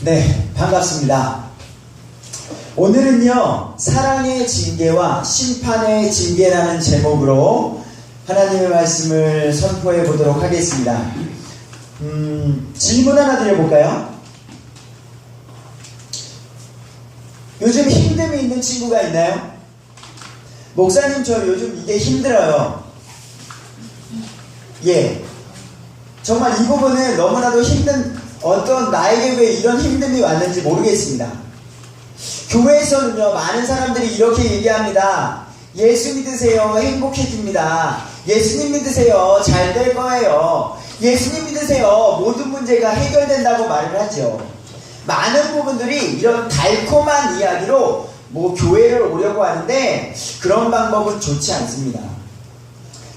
네, 반갑습니다. 오늘은요, 사랑의 징계와 심판의 징계라는 제목으로 하나님의 말씀을 선포해 보도록 하겠습니다. 질문 하나 드려볼까요? 요즘 힘듦이 있는 친구가 있나요? 목사님, 저 요즘 이게 힘들어요. 예. 정말 이 부분은 너무나도 어떤 나에게 왜 이런 힘듦이 왔는지 모르겠습니다. 교회에서는요, 많은 사람들이 이렇게 얘기합니다. 예수 믿으세요. 행복해집니다. 예수님 믿으세요. 잘 될 거예요. 예수님 믿으세요. 모든 문제가 해결된다고 말을 하죠. 많은 부분들이 이런 달콤한 이야기로 교회를 오려고 하는데 그런 방법은 좋지 않습니다.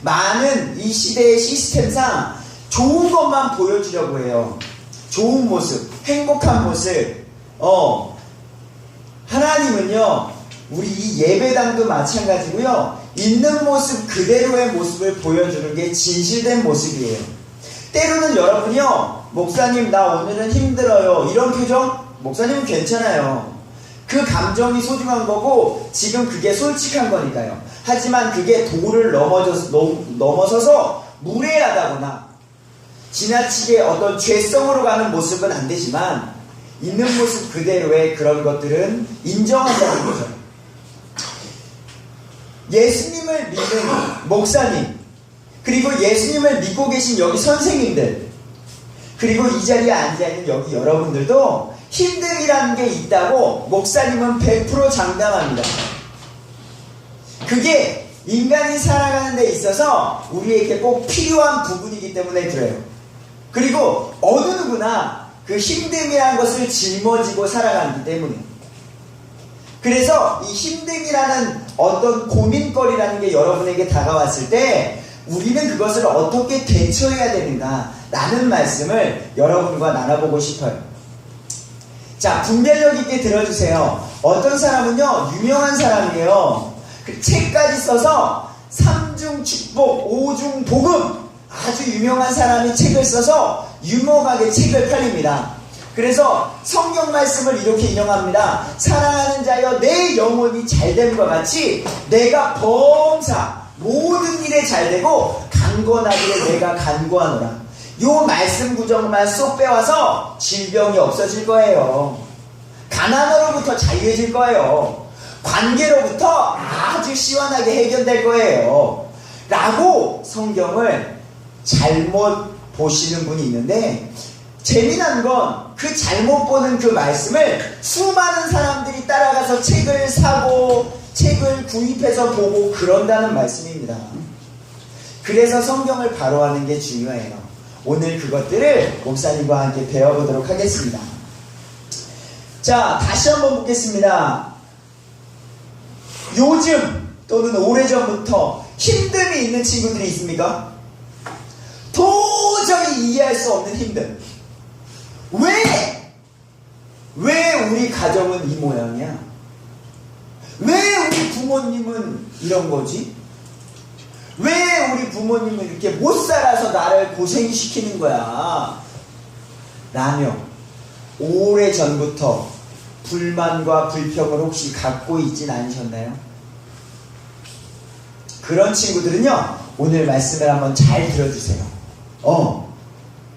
많은 이 시대의 시스템상 좋은 것만 보여주려고 해요. 좋은 모습, 행복한 모습. 하나님은요, 우리 이 예배당도 마찬가지고요, 있는 모습 그대로의 모습을 보여주는 게 진실된 모습이에요. 때로는 여러분이요, 목사님 나 오늘은 힘들어요, 이런 표정? 목사님은 괜찮아요. 그 감정이 소중한 거고 지금 그게 솔직한 거니까요. 하지만 그게 도를 넘어서서 무례하다거나 지나치게 어떤 죄성으로 가는 모습은 안 되지만 있는 모습 그대로의 그런 것들은 인정한다는 거죠. 예수님을 믿는 목사님, 그리고 예수님을 믿고 계신 여기 선생님들, 그리고 이 자리에 앉아있는 여기 여러분들도 힘듦이라는 게 있다고 목사님은 100% 장담합니다. 그게 인간이 살아가는 데 있어서 우리에게 꼭 필요한 부분이기 때문에 그래요. 그리고 어느 누구나 그 힘듦이라는 것을 짊어지고 살아가기 때문에, 그래서 이 힘듦이라는 어떤 고민거리라는 게 여러분에게 다가왔을 때 우리는 그것을 어떻게 대처해야 되는가 라는 말씀을 여러분과 나눠보고 싶어요. 자, 분별력 있게 들어주세요. 어떤 사람은요, 유명한 사람이에요. 그 책까지 써서 3중 축복, 5중 복음, 아주 유명한 사람이 책을 써서 유명하게 책을 팔립니다. 그래서 성경 말씀을 이렇게 인용합니다. 사랑하는 자여, 내 영혼이 잘됨과 같이 내가 범사 모든 일에 잘되고 강건하기를 내가 간구하노라. 요 말씀 구정만 쏙 빼와서 질병이 없어질 거예요. 가난으로부터 자유해질 거예요. 관계로부터 아주 시원하게 해결될 거예요. 라고 성경을 잘못 보시는 분이 있는데, 재미난 건 그 잘못 보는 그 말씀을 수많은 사람들이 따라가서 책을 사고 책을 구입해서 보고 그런다는 말씀입니다. 그래서 성경을 바로 하는 게 중요해요. 오늘 그것들을 목사님과 함께 배워보도록 하겠습니다. 자, 다시 한번 보겠습니다. 요즘 또는 오래전부터 힘듦이 있는 친구들이 있습니까? 도저히 이해할 수 없는 힘듦. 왜 우리 가정은 이 모양이야? 왜 우리 부모님은 이런 거지? 왜 우리 부모님은 이렇게 못 살아서 나를 고생시키는 거야? 라며 오래전부터 불만과 불평을 혹시 갖고 있진 않으셨나요? 그런 친구들은요, 오늘 말씀을 한번 잘 들어주세요.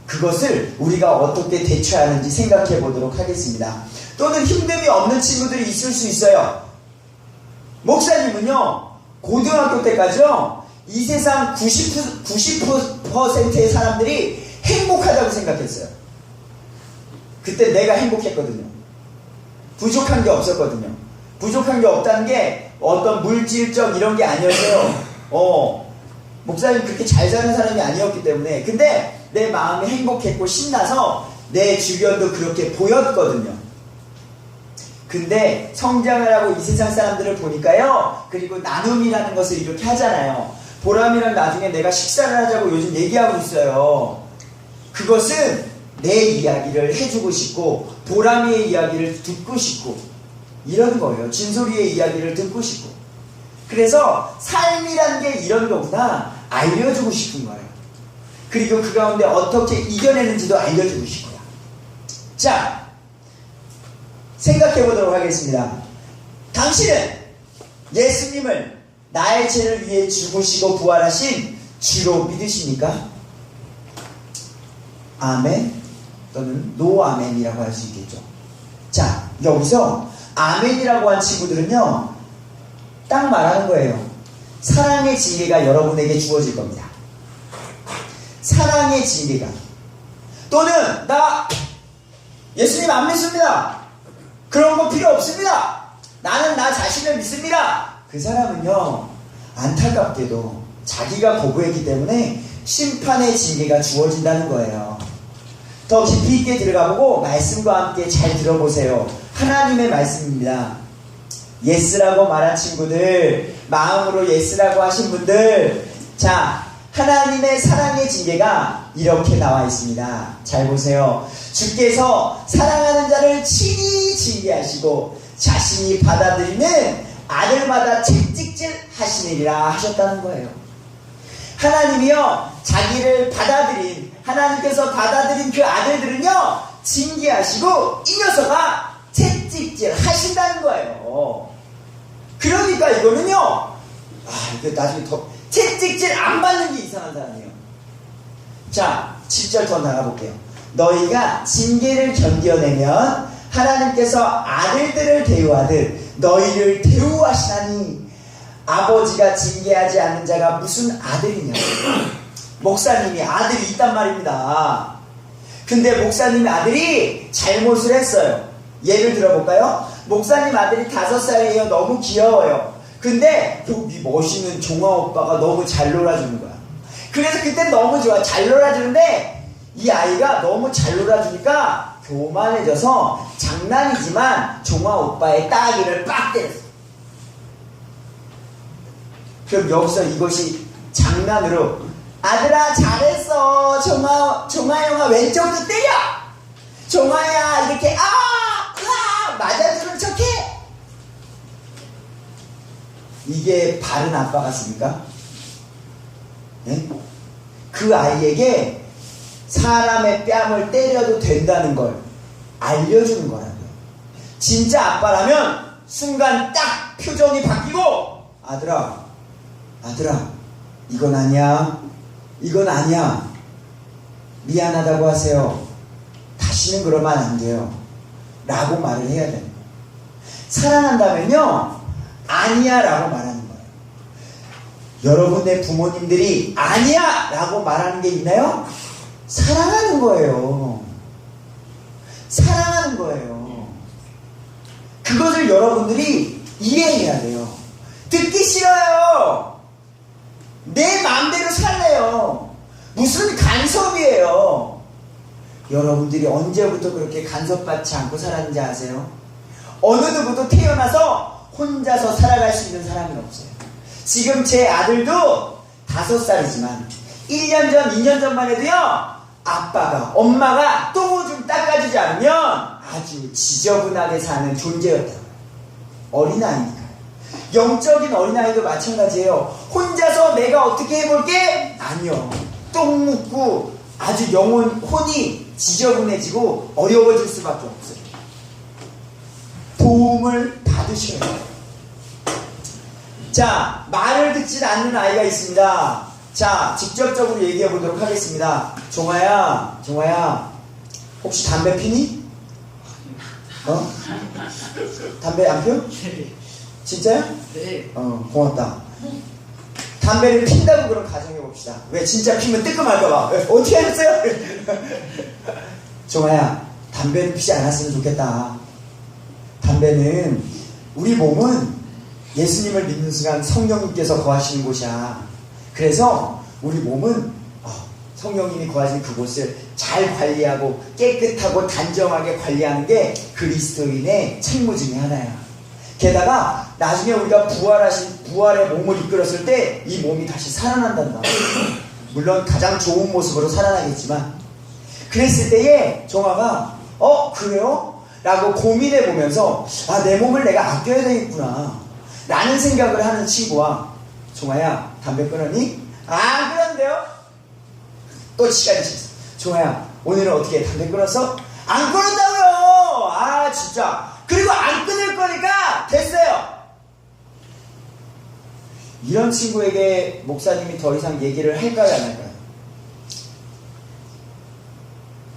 그것을 우리가 어떻게 대처하는지 생각해 보도록 하겠습니다. 또는 힘듦이 없는 친구들이 있을 수 있어요. 목사님은요, 고등학교 때까지요, 이 세상 90%의 사람들이 행복하다고 생각했어요. 그때 내가 행복했거든요. 부족한 게 없었거든요. 부족한 게 없다는 게 어떤 물질적 이런 게 아니었어요. 목사님 그렇게 잘 사는 사람이 아니었기 때문에. 근데 내 마음이 행복했고 신나서 내 주변도 그렇게 보였거든요. 근데 성장을 하고 이 세상 사람들을 보니까요, 그리고 나눔이라는 것을 이렇게 하잖아요. 보람이랑 나중에 내가 식사를 하자고 요즘 얘기하고 있어요. 그것은 내 이야기를 해주고 싶고 보람이의 이야기를 듣고 싶고 이런 거예요. 진솔이의 이야기를 듣고 싶고. 그래서 삶이란 게 이런 거구나 알려주고 싶은 거예요. 그리고 그 가운데 어떻게 이겨내는지도 알려주고 싶고요. 자, 생각해 보도록 하겠습니다. 당신은 예수님을 나의 죄를 위해 죽으시고 부활하신 주로 믿으십니까? 아멘 또는 노 아멘이라고 할 수 있겠죠. 자, 여기서 아멘이라고 한 친구들은요, 딱 말하는 거예요. 사랑의 징계가 여러분에게 주어질 겁니다. 사랑의 징계가. 또는 나 예수님 안 믿습니다. 그런 거 필요 없습니다. 나는 나 자신을 믿습니다. 그 사람은요, 안타깝게도 자기가 거부했기 때문에 심판의 징계가 주어진다는 거예요. 더 깊이 있게 들어가보고 말씀과 함께 잘 들어보세요. 하나님의 말씀입니다. 예스라고 말한 친구들, 마음으로 예스라고 하신 분들, 자, 하나님의 사랑의 징계가 이렇게 나와 있습니다. 잘 보세요. 주께서 사랑하는 자를 친히 징계하시고 자신이 받아들이는 아들마다 채찍질 하시느니라 하셨다는 거예요. 하나님이요, 자기를 받아들인, 하나님께서 받아들인 그 아들들은요, 징계하시고 이 녀석아 채찍질 하신다는 거예요. 그러니까 이거는요, 이거 나중에 더 채찍질 안 받는 게 이상한 사람이에요. 자, 7절 더 나가볼게요. 너희가 징계를 견뎌내면 하나님께서 아들들을 대우하듯 너희를 대우하시나니 아버지가 징계하지 않는 자가 무슨 아들이냐. 목사님이 아들이 있단 말입니다. 근데 목사님의 아들이 잘못을 했어요. 예를 들어볼까요? 목사님 아들이 5살이에요. 너무 귀여워요. 근데 여기 멋있는 종아 오빠가 너무 잘 놀아주는 거야. 그래서 그때 너무 좋아. 잘 놀아주는데 이 아이가 너무 잘 놀아주니까 교만해져서 장난이지만 종아 오빠의 따귀를 빡 때렸어. 그럼 여기서 이것이 장난으로 아들아 잘했어. 종아 형아 왼쪽도 때려. 종아야 이렇게 맞아주는 척해. 이게 바른 아빠 같습니까? 네? 그 아이에게 사람의 뺨을 때려도 된다는 걸 알려주는 거라고요. 진짜 아빠라면 순간 딱 표정이 바뀌고 아들아 이건 아니야. 이건 아니야. 미안하다고 하세요. 다시는 그러면 안 돼요. 라고 말을 해야 되는 거예요. 사랑한다면요, 아니야 라고 말하는 거예요. 여러분의 부모님들이 아니야 라고 말하는 게 있나요? 사랑하는 거예요. 사랑하는 거예요. 그것을 여러분들이 이해해야 돼요. 듣기 싫어요. 내 마음대로 살래요. 무슨 간섭이에요. 여러분들이 언제부터 그렇게 간섭받지 않고 살았는지 아세요? 어느 누구도 태어나서 혼자서 살아갈 수 있는 사람이 없어요. 지금 제 아들도 5살이지만 1년 전, 2년 전만 해도요, 아빠가, 엄마가 똥 좀 닦아주지 않으면 아주 지저분하게 사는 존재였다고요. 어린아이니까요. 영적인 어린아이도 마찬가지예요. 혼자서 내가 어떻게 해볼게? 아니요. 똥 묻고 아주 혼이 지저분해지고 어려워질 수밖에 없어요. 도움을 받으셔야 돼요. 자, 말을 듣지 않는 아이가 있습니다. 자, 직접적으로 얘기해 보도록 하겠습니다. 종아야, 혹시 담배 피니? 담배 안 피워? 진짜요? 네. 고맙다. 담배를 핀다고 그럼 가정해봅시다. 왜 진짜 피면 뜨끔할까봐. 어떻게 하셨어요? 종아야, 담배를 피지 않았으면 좋겠다. 담배는, 우리 몸은 예수님을 믿는 순간 성령님께서 거하시는 곳이야. 그래서 우리 몸은 성령님이 거하시는 그곳을 잘 관리하고 깨끗하고 단정하게 관리하는 게 그리스도인의 책무 중에 하나야. 게다가 나중에 우리가 부활의 몸을 이끌었을 때 이 몸이 다시 살아난단다. 물론 가장 좋은 모습으로 살아나겠지만, 그랬을 때에 종아가 그래요? 라고 고민해 보면서 내 몸을 내가 아껴야 되겠구나 라는 생각을 하는 친구와, 종아야 담배 끊었니? 안 끊었는데요? 또 시간이 지났어. 종아야 오늘은 어떻게 담배 끊었어? 안 끊었다고요. 진짜 그리고 안 끊을 거니까 됐어요. 이런 친구에게 목사님이 더 이상 얘기를 할까요, 안 할까요?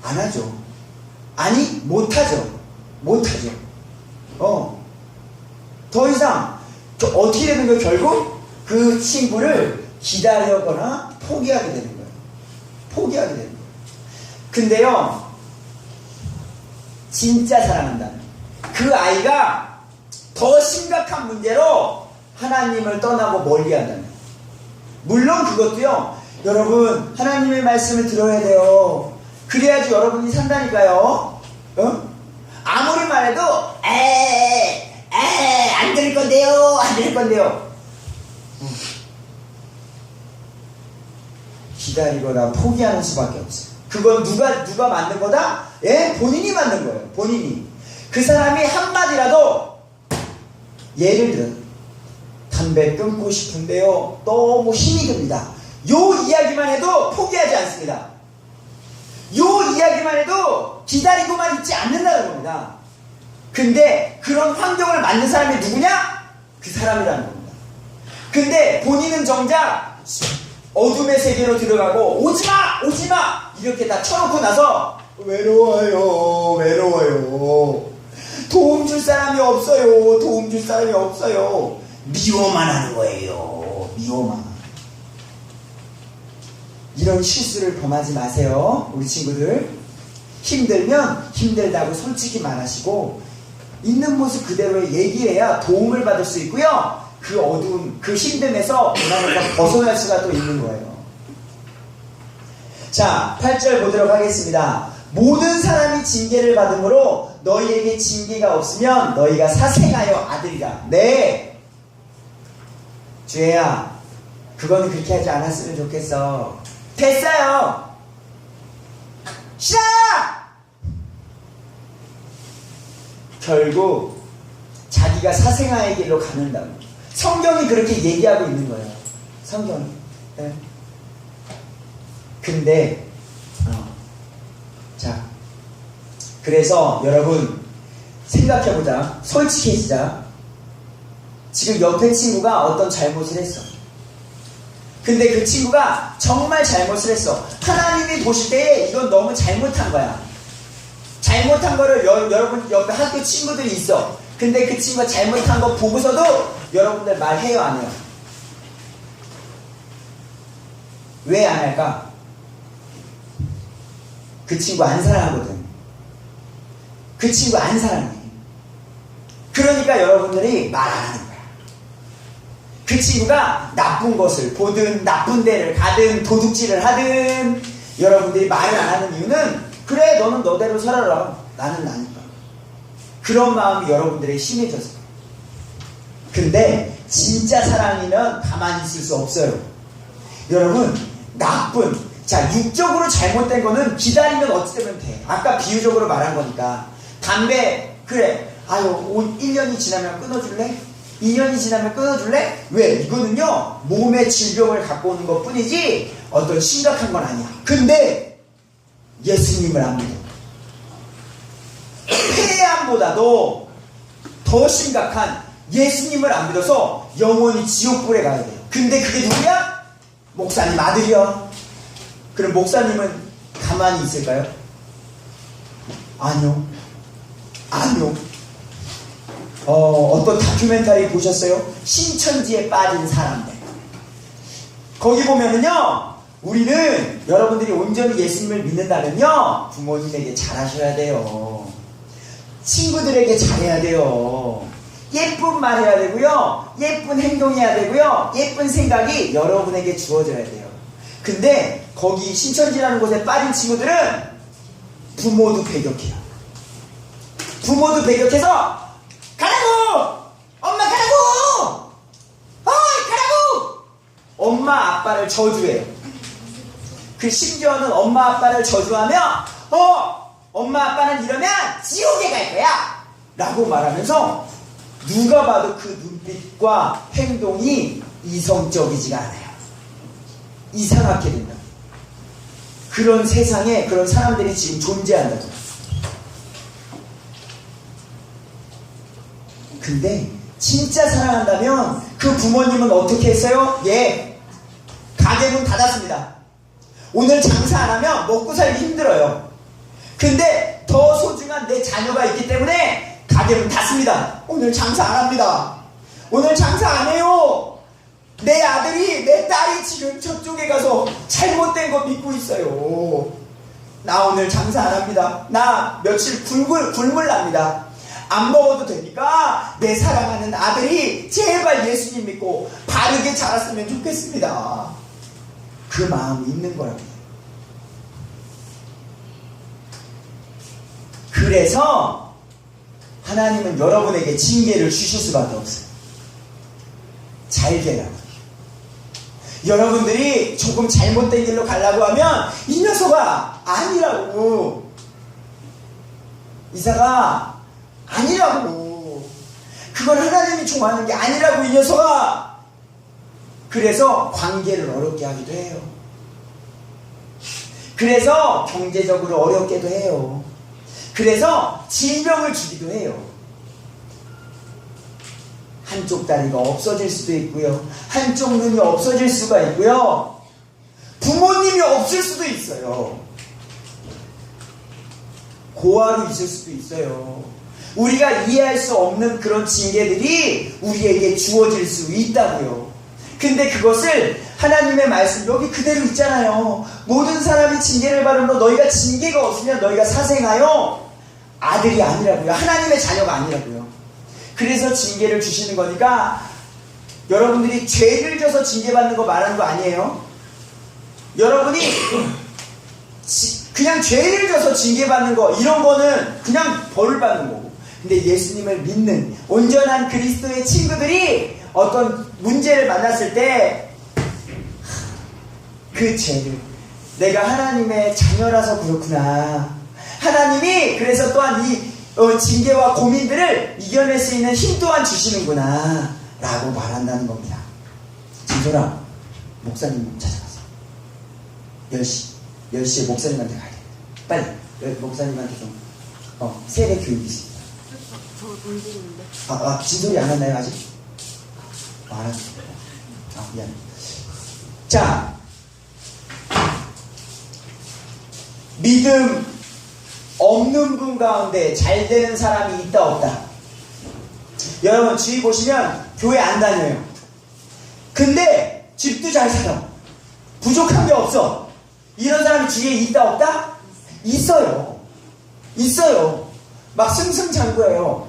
안 하죠. 아니, 못하죠. 못하죠. 더 이상 어떻게 되는 거예요? 결국 그 친구를 기다려거나 포기하게 되는 거예요. 포기하게 되는 거예요. 근데요, 진짜 사랑한다면 그 아이가 더 심각한 문제로 하나님을 떠나고 멀리한다면, 물론 그것도요, 여러분 하나님의 말씀을 들어야 돼요. 그래야지 여러분이 산다니까요. 아무리 말해도 안 들을 건데요, 안 들을 건데요. 기다리거나 포기하는 수밖에 없어요. 그건 누가 만든 거다? 본인이 만든 거예요. 본인이. 그 사람이 한마디라도, 예를 들어 담배 끊고 싶은데요, 너무 힘이 듭니다. 요 이야기만 해도 포기하지 않습니다. 요 이야기만 해도 기다리고만 있지 않는다는 겁니다. 근데 그런 환경을 만든 사람이 누구냐? 그 사람이라는 겁니다. 근데 본인은 정작 어둠의 세계로 들어가고 오지마! 오지마! 이렇게 다 쳐놓고 나서 외로워요. 도움 줄 사람이 없어요. 도움 줄 사람이 없어요. 미워만 하는 거예요. 미워만. 이런 실수를 범하지 마세요. 우리 친구들. 힘들면 힘들다고 솔직히 말하시고 있는 모습 그대로 얘기해야 도움을 받을 수 있고요. 그 어두움, 그 힘듦에서 그나마 벗어날 수가 또 있는 거예요. 자, 8절 보도록 하겠습니다. 모든 사람이 징계를 받음으로 너희에게 징계가 없으면 너희가 사생하여 아들이라. 네, 주혜야, 그거는 그렇게 하지 않았으면 좋겠어. 됐어요. 싫어! 결국 자기가 사생아의 길로 가는다고. 성경이 그렇게 얘기하고 있는 거예요. 성경이. 네. 근데 자, 그래서 여러분 생각해보자. 솔직해지자. 지금 옆에 친구가 어떤 잘못을 했어. 근데 그 친구가 정말 잘못을 했어. 하나님이 보실 때 이건 너무 잘못한 거야. 잘못한 거를 여러분 옆에 학교 친구들이 있어. 근데 그 친구가 잘못한 거 보고서도 여러분들 말해요, 안 해요? 왜 안 할까? 그 친구 안 사랑하거든. 그 친구 안 사랑해. 그러니까 여러분들이 말 안 하는 거야. 그 친구가 나쁜 것을 보든 나쁜 데를 가든 도둑질을 하든 여러분들이 말을 안 하는 이유는, 그래 너는 너대로 살아라, 나는 나니까. 그런 마음이 여러분들의 심해져서. 근데 진짜 사랑이면 가만히 있을 수 없어요. 여러분, 자, 육적으로 잘못된 거는 기다리면 어찌 되면 돼. 아까 비유적으로 말한 거니까. 담배, 그래, 1년이 지나면 끊어줄래? 2년이 지나면 끊어줄래? 왜? 이거는요, 몸의 질병을 갖고 오는 것 뿐이지 어떤 심각한 건 아니야. 근데 예수님을 안 믿어. 폐암보다도 더 심각한 예수님을 안 믿어서 영원히 지옥불에 가야 돼요. 근데 그게 누구야? 목사님 아들이야. 그럼 목사님은 가만히 있을까요? 아니요. 어떤 다큐멘터리 보셨어요? 신천지에 빠진 사람들. 거기 보면은요, 우리는 여러분들이 온전히 예수님을 믿는다면요, 부모님에게 잘하셔야 돼요. 친구들에게 잘해야 돼요. 예쁜 말 해야 되고요, 예쁜 행동해야 되고요, 예쁜 생각이 여러분에게 주어져야 돼요. 근데 거기 신천지라는 곳에 빠진 친구들은 부모도 배격해요. 부모도 배격해서 가라고! 엄마 가라고! 가라고! 엄마 아빠를 저주해요. 그 심지어는 엄마 아빠를 저주하며 엄마 아빠는 이러면 지옥에 갈 거야! 라고 말하면서 누가 봐도 그 눈빛과 행동이 이성적이지가 않아요. 이상하게 된다. 그런 세상에 그런 사람들이 지금 존재한다고. 근데 진짜 사랑한다면 그 부모님은 어떻게 했어요? 예, 가게문 닫았습니다. 오늘 장사 안 하면 먹고 살기 힘들어요. 근데 더 소중한 내 자녀가 있기 때문에 가게문 닫습니다. 오늘 장사 안 합니다. 오늘 장사 안 해요. 내 아들이, 내 딸이 지금 저쪽에 가서 잘못된 거 믿고 있어요. 나 오늘 장사 안 합니다. 나 며칠 굶을 납니다. 안 먹어도 되니까 내 사랑하는 아들이 제발 예수님 믿고 바르게 자랐으면 좋겠습니다. 그 마음이 있는 거라고요. 그래서 하나님은 여러분에게 징계를 주실 수밖에 없어요. 잘 되라고. 여러분들이 조금 잘못된 길로 가려고 하면 이 녀석아 아니라고, 이사가 아니라고, 그건 하나님이 좋아하는 게 아니라고 이 녀석아. 그래서 관계를 어렵게 하기도 해요. 그래서 경제적으로 어렵게도 해요. 그래서 질병을 주기도 해요. 한쪽 다리가 없어질 수도 있고요. 한쪽 눈이 없어질 수가 있고요. 부모님이 없을 수도 있어요. 고아로 있을 수도 있어요. 우리가 이해할 수 없는 그런 징계들이 우리에게 주어질 수 있다고요. 근데 그것을 하나님의 말씀 여기 그대로 있잖아요. 모든 사람이 징계를 받으므로 너희가 징계가 없으면 너희가 사생하여 아들이 아니라고요. 하나님의 자녀가 아니라고요. 그래서 징계를 주시는 거니까 여러분들이 죄를 져서 징계받는 거 말하는 거 아니에요. 여러분이 그냥 죄를 져서 징계받는 거, 이런 거는 그냥 벌을 받는 거고. 근데 예수님을 믿는 온전한 그리스도의 친구들이 어떤 문제를 만났을 때 그 죄를, 내가 하나님의 자녀라서 그렇구나, 하나님이 그래서 또한 이 징계와 고민들을 이겨낼 수 있는 힘 또한 주시는구나 라고 말한다는 겁니다. 진솔아, 목사님 찾아가서 10시에 목사님한테 가야 돼. 빨리 목사님한테 좀 세례 교육이 있습니다. 저 던지는데. 진솔이 안 왔나요 아직? 알았어. 미안해. 자, 믿음 없는 분 가운데 잘 되는 사람이 있다 없다? 여러분 주위 보시면 교회 안 다녀요. 근데 집도 잘 살아. 부족한 게 없어. 이런 사람이 주위에 있다 없다? 있어요. 있어요. 막 승승장구해요.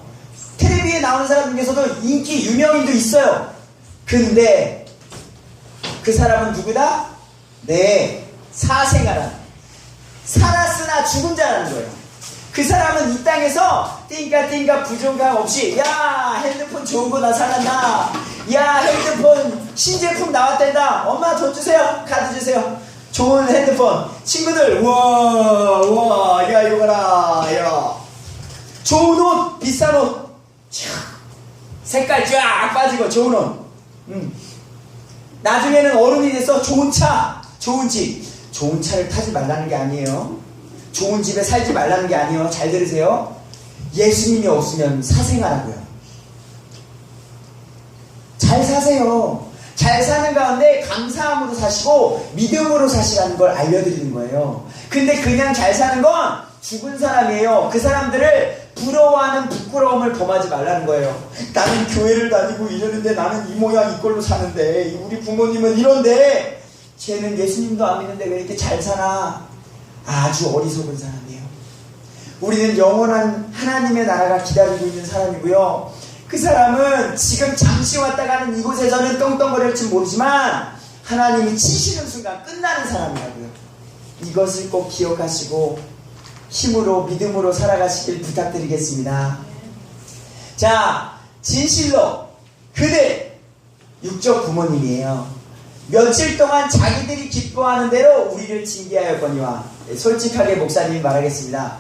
텔레비에 나오는 사람 중에서도 인기 유명인도 있어요. 근데 그 사람은 누구다? 네, 사생아라. 살았으나 죽은 자라는 거예요. 그 사람은 이 땅에서 띵까띵까 부족함 없이, 야 핸드폰 좋은 거 나 사간다, 야 핸드폰 신제품 나왔댄다, 엄마 돈 주세요, 카드 주세요, 좋은 핸드폰, 친구들 우와 야 이거 봐라, 야 좋은 옷, 비싼 옷, 색깔 쫙 빠지고 좋은 옷, 나중에는 어른이 돼서 좋은 차, 좋은 집. 좋은 차를 타지 말라는 게 아니에요. 좋은 집에 살지 말라는 게 아니에요. 잘 들으세요. 예수님이 없으면 사생하라고요. 잘 사세요. 잘 사는 가운데 감사함으로 사시고 믿음으로 사시라는 걸 알려드리는 거예요. 근데 그냥 잘 사는 건 죽은 사람이에요. 그 사람들을 부러워하는 부끄러움을 범하지 말라는 거예요. 나는 교회를 다니고 이러는데, 나는 이 모양 이 꼴로 사는데, 우리 부모님은 이런데, 쟤는 예수님도 안 믿는데 왜 이렇게 잘 사나? 아주 어리석은 사람이에요. 우리는 영원한 하나님의 나라가 기다리고 있는 사람이고요. 그 사람은 지금 잠시 왔다 가는 이곳에서는 떵떵거릴지 모르지만 하나님이 치시는 순간 끝나는 사람이라고요. 이것을 꼭 기억하시고 힘으로 믿음으로 살아가시길 부탁드리겠습니다. 자, 진실로 그들 육적 부모님이에요. 며칠 동안 자기들이 기뻐하는 대로 우리를 징계하였거니와, 솔직하게 목사님이 말하겠습니다.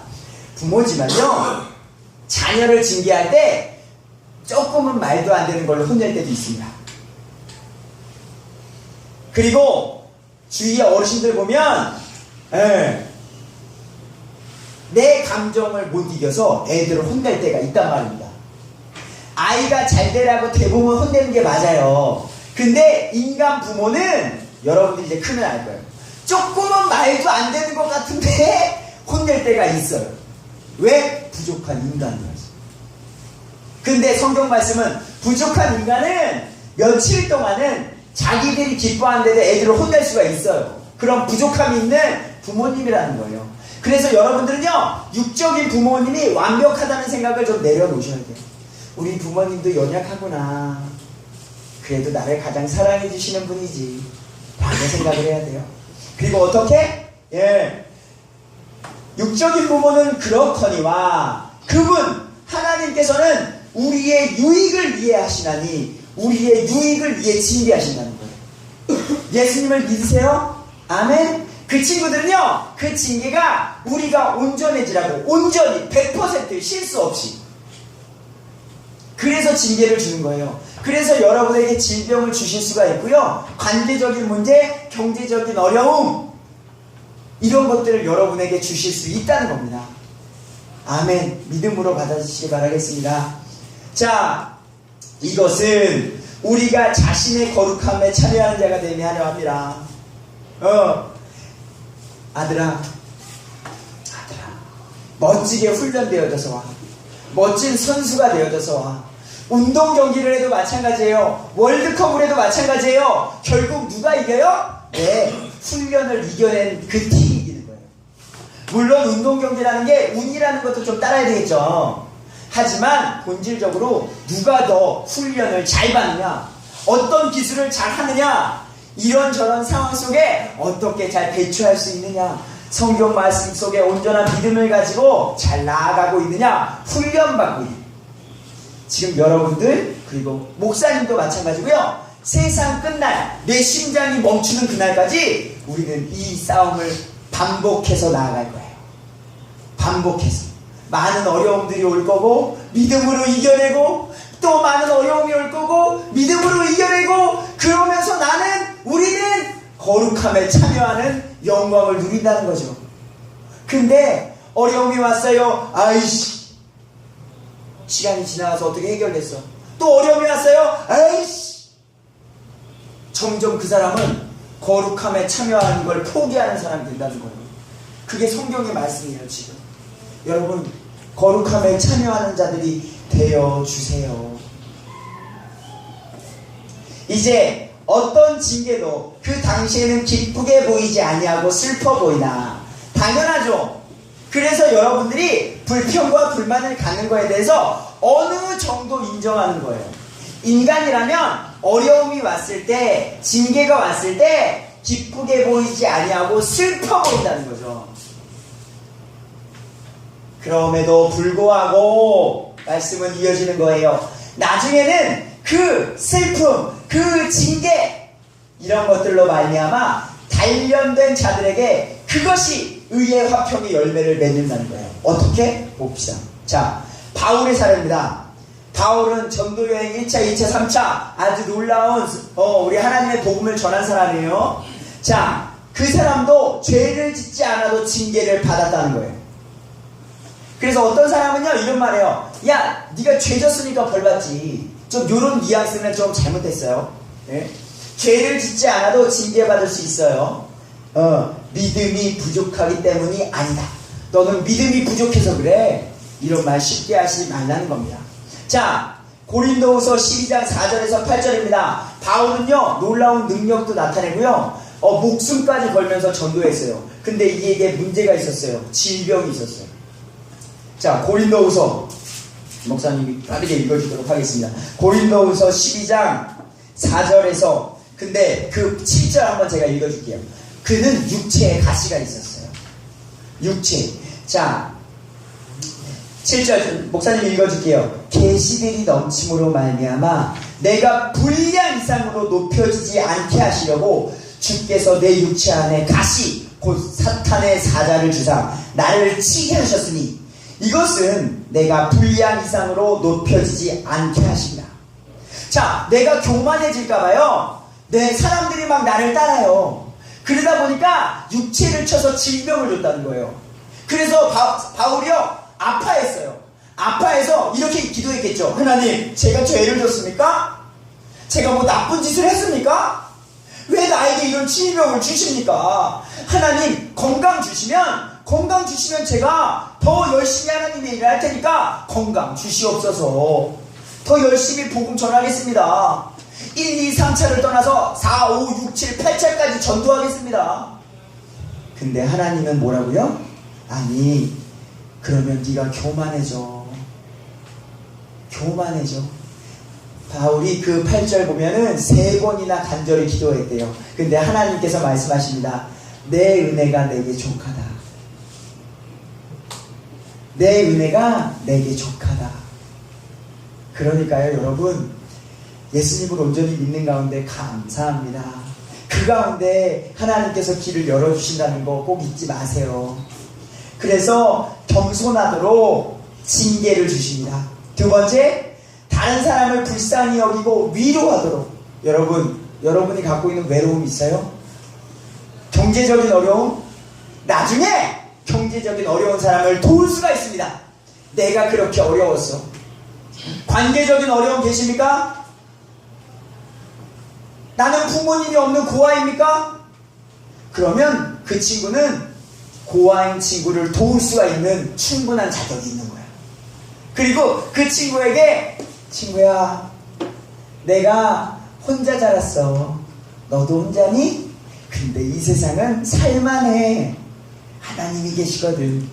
부모지만요, 자녀를 징계할 때 조금은 말도 안 되는 걸로 혼낼 때도 있습니다. 그리고 주위의 어르신들 보면 내 감정을 못 이겨서 애들을 혼낼 때가 있단 말입니다. 아이가 잘 되라고 대부분 혼내는 게 맞아요. 근데 인간 부모는 여러분들이 이제 크면 알 거예요. 조금은 말도 안 되는 것 같은데 혼낼 때가 있어요. 왜? 부족한 인간이라서. 근데 성경 말씀은 부족한 인간은 며칠 동안은 자기들이 기뻐하는데도 애들을 혼낼 수가 있어요. 그런 부족함이 있는 부모님이라는 거예요. 그래서 여러분들은요, 육적인 부모님이 완벽하다는 생각을 좀 내려놓으셔야 돼요. 우리 부모님도 연약하구나. 그래도 나를 가장 사랑해 주시는 분이지 라고 생각을 해야 돼요. 그리고 어떻게? 육적인 부모는 그렇거니와 그분 하나님께서는 우리의 유익을 위해 하시나니 우리의 유익을 위해 징계하신다는 거예요. 예수님을 믿으세요? 아멘. 그 친구들은요, 그 징계가 우리가 온전해지라고, 온전히 100% 실수 없이, 그래서 징계를 주는 거예요. 그래서 여러분에게 질병을 주실 수가 있고요, 관계적인 문제, 경제적인 어려움, 이런 것들을 여러분에게 주실 수 있다는 겁니다. 아멘. 믿음으로 받아주시기 바라겠습니다. 자, 이것은 우리가 자신의 거룩함에 참여하는 자가 되며 하려 합니다. 아들아, 멋지게 훈련되어져서 와. 멋진 선수가 되어져서 와. 운동 경기를 해도 마찬가지예요. 월드컵을 해도 마찬가지예요. 결국 누가 이겨요? 네, 훈련을 이겨낸 그 팀이 이기는 거예요. 물론 운동 경기라는 게 운이라는 것도 좀 따라야 되겠죠. 하지만 본질적으로 누가 더 훈련을 잘 받느냐, 어떤 기술을 잘 하느냐, 이런저런 상황 속에 어떻게 잘 대처할 수 있느냐, 성경 말씀 속에 온전한 믿음을 가지고 잘 나아가고 있느냐, 훈련받고 있는. 지금 여러분들, 그리고 목사님도 마찬가지고요, 세상 끝날 내 심장이 멈추는 그날까지 우리는 이 싸움을 반복해서 나아갈 거예요. 반복해서. 많은 어려움들이 올 거고 믿음으로 이겨내고, 또 많은 어려움이 올 거고 믿음으로 이겨내고, 그러면서 우리는 거룩함에 참여하는 영광을 누린다는 거죠. 근데 어려움이 왔어요. 아이씨, 시간이 지나가서 어떻게 해결됐어? 또 어려움이 왔어요. 아이씨, 점점 그 사람은 거룩함에 참여하는 걸 포기하는 사람이 된다는 거예요. 그게 성경의 말씀이에요. 지금 여러분, 거룩함에 참여하는 자들이 되어주세요. 이제 어떤 징계도 그 당시에는 기쁘게 보이지 아니하고 슬퍼 보이나, 당연하죠. 그래서 여러분들이 불평과 불만을 갖는 거에 대해서 어느 정도 인정하는 거예요. 인간이라면 어려움이 왔을 때, 징계가 왔을 때 기쁘게 보이지 아니하고 슬퍼 보인다는 거죠. 그럼에도 불구하고 말씀은 이어지는 거예요. 나중에는 그 슬픔, 그 징계, 이런 것들로 말미암아 단련된 자들에게 그것이 의의 화평의 열매를 맺는다는 거예요. 어떻게? 봅시다. 자, 바울의 사례입니다. 바울은 전도여행 1차, 2차, 3차 아주 놀라운 우리 하나님의 복음을 전한 사람이에요. 자, 그 사람도 죄를 짓지 않아도 징계를 받았다는 거예요. 그래서 어떤 사람은요, 이런 말해요. 야, 네가 죄 졌으니까 벌 받지. 좀 요런 뉘앙스는 좀 잘못됐어요. 네? 죄를 짓지 않아도 징계받을 수 있어요. 믿음이 부족하기 때문이 아니다. 너는 믿음이 부족해서 그래. 이런 말 쉽게 하시지 말라는 겁니다. 자, 고린도후서 12장 4절에서 8절입니다. 바울은요, 놀라운 능력도 나타내고요, 목숨까지 걸면서 전도했어요. 근데 이게 문제가 있었어요. 질병이 있었어요. 자, 고린도후서, 목사님이 빠르게 읽어주도록 하겠습니다. 고린도후서 12장 4절에서, 근데 그 7절 한번 제가 읽어줄게요. 그는 육체에 가시가 있었어요. 육체. 자, 7절 목사님 읽어줄게요. 계시들이 넘침으로 말미암아 내가 분량 이상으로 높여지지 않게 하시려고 주께서 내 육체 안에 가시 곧 사탄의 사자를 주사 나를 치게 하셨으니 이것은 내가 분량 이상으로 높여지지 않게 하신다. 자, 내가 교만해질까봐요, 내 사람들이 막 나를 따라요. 그러다 보니까 육체를 쳐서 질병을 줬다는 거예요. 그래서 바울이요, 아파했어요. 아파해서 이렇게 기도했겠죠. 하나님, 제가 죄를 졌습니까? 제가 뭐 나쁜 짓을 했습니까? 왜 나에게 이런 질병을 주십니까? 하나님, 건강 주시면 제가 더 열심히 하나님의 일을 할 테니까 건강 주시옵소서. 더 열심히 복음 전하겠습니다. 1, 2, 3차를 떠나서 4, 5, 6, 7, 8차까지 전도하겠습니다. 근데 하나님은 뭐라고요? 아니, 그러면 네가 교만해져. 바울이 그 8절 보면은 3번이나 간절히 기도했대요. 근데 하나님께서 말씀하십니다. 내 은혜가 내게 족하다. 내 은혜가 내게 족하다. 그러니까요, 여러분, 예수님을 온전히 믿는 가운데 감사합니다. 그 가운데 하나님께서 길을 열어주신다는 거 꼭 잊지 마세요. 그래서 겸손하도록 징계를 주십니다. 두 번째, 다른 사람을 불쌍히 여기고 위로하도록. 여러분이 갖고 있는 외로움 있어요? 경제적인 어려움? 나중에 경제적인 어려운 사람을 도울 수가 있습니다. 내가 그렇게 어려웠어. 관계적인 어려움 계십니까? 나는 부모님이 없는 고아입니까? 그러면 그 친구는 고아인 친구를 도울 수가 있는 충분한 자격이 있는 거야. 그리고 그 친구에게, 친구야, 내가 혼자 자랐어. 너도 혼자니? 근데 이 세상은 살만해. 하나님이 계시거든.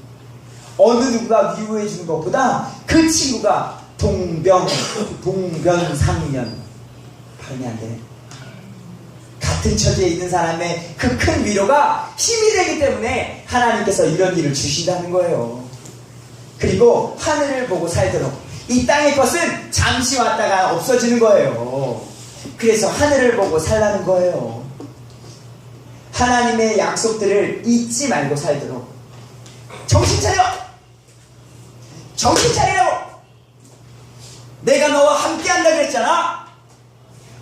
어느 누구가 위로해 주는 것보다 그 친구가 동변상련, 발음이 안 되네. 같은 처지에 있는 사람의 그 큰 위로가 힘이 되기 때문에 하나님께서 이런 일을 주신다는 거예요. 그리고 하늘을 보고 살도록. 이 땅의 것은 잠시 왔다가 없어지는 거예요. 그래서 하늘을 보고 살라는 거예요. 하나님의 약속들을 잊지 말고 살도록. 정신 차려! 정신 차리라고! 내가 너와 함께 한다 그랬잖아?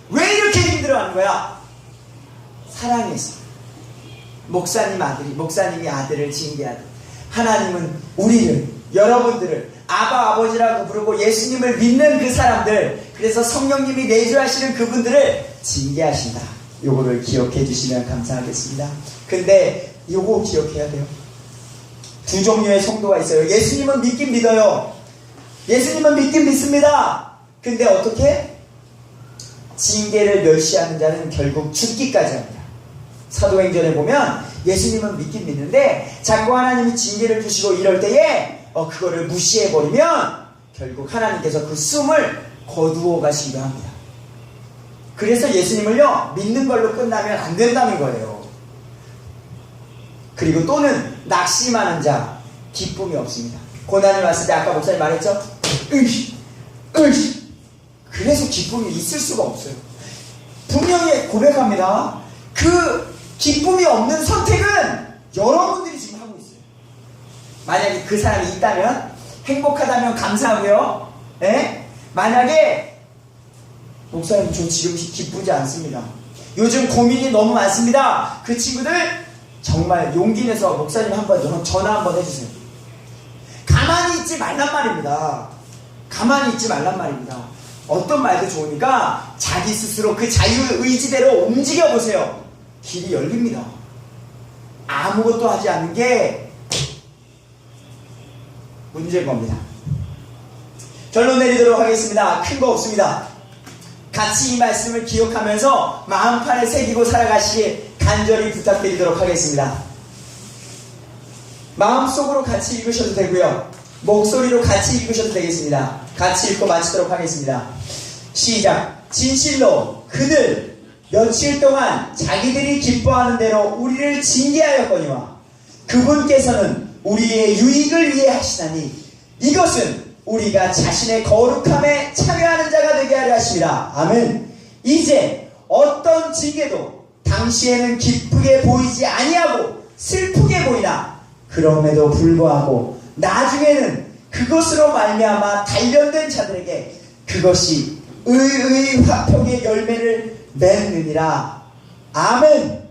왜 이렇게 힘들어하는 거야? 사랑해서. 목사님이 아들을 징계하듯 하나님은 우리를, 여러분들을 아바 아버지라고 부르고 예수님을 믿는 그 사람들, 그래서 성령님이 내주하시는 그분들을 징계하신다. 요거를 기억해 주시면 감사하겠습니다. 근데 요거 기억해야 돼요. 두 종류의 성도가 있어요. 예수님은 믿긴 믿어요. 예수님은 믿긴 믿습니다. 근데 어떻게? 징계를 멸시하는 자는 결국 죽기까지 합니다. 사도행전에 보면 예수님은 믿긴 믿는데 자꾸 하나님이 징계를 주시고 이럴 때에 그거를 무시해버리면 결국 하나님께서 그 숨을 거두어 가시기도 합니다. 그래서 예수님을요, 믿는 걸로 끝나면 안 된다는 거예요. 그리고 또는 낙심하는 자, 기쁨이 없습니다. 고난이 왔을 때 아까 목사님 말했죠? 그래서 기쁨이 있을 수가 없어요. 분명히 고백합니다. 그 기쁨이 없는 선택은 여러분들이 지금 하고 있어요. 만약에 그 사람이 있다면, 행복하다면 감사하고요. 예? 만약에 목사님, 저 지금 기쁘지 않습니다. 요즘 고민이 너무 많습니다. 그 친구들 정말 용기 내서 목사님 한번 전화 한번 해주세요. 가만히 있지 말란 말입니다. 가만히 있지 말란 말입니다. 어떤 말도 좋으니까 자기 스스로 그 자유의지대로 움직여보세요. 길이 열립니다. 아무것도 하지 않는 게 문제인 겁니다. 결론 내리도록 하겠습니다. 큰 거 없습니다. 같이 이 말씀을 기억하면서 마음판에 새기고 살아가시길 간절히 부탁드리도록 하겠습니다. 마음속으로 같이 읽으셔도 되고요, 목소리로 같이 읽으셔도 되겠습니다. 같이 읽고 마치도록 하겠습니다. 시작. 진실로 그들 며칠 동안 자기들이 기뻐하는 대로 우리를 징계하였거니와 그분께서는 우리의 유익을 위해 하시나니 이것은 우리가 자신의 거룩함에 참여하는 자가 되게 하려 하심이라. 아멘. 이제 어떤 징계도 당시에는 기쁘게 보이지 아니하고 슬프게 보이나 그럼에도 불구하고 나중에는 그것으로 말미암아 단련된 자들에게 그것이 의의 화평의 열매를 맺느니라. 아멘.